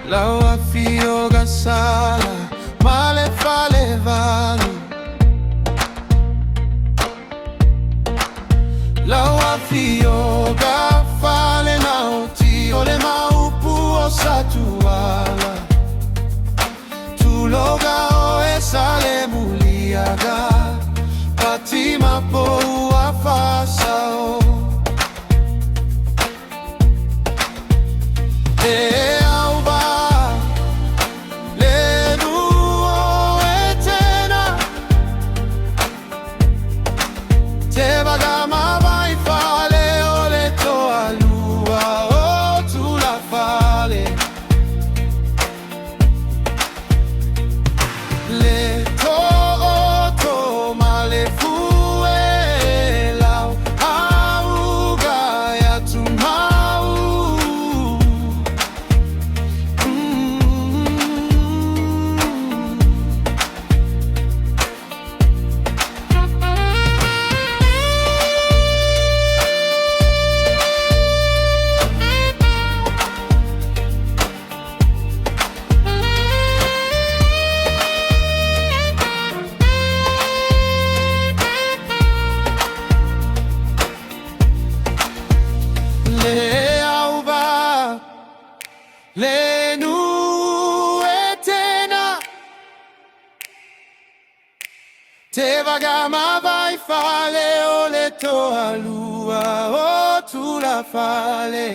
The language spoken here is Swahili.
Lawa fioga sala male fale vali. Lawa fioga fale nauti ole maupu osatuala. Tuloga oe sale muliaga patima po uafasao. Te vagama vai fale ole toa lua o tu la fale. Le to o to male fue lau auga ya tu mau. Le nu etena te vagama vai fale ole toa lua o tu la fale.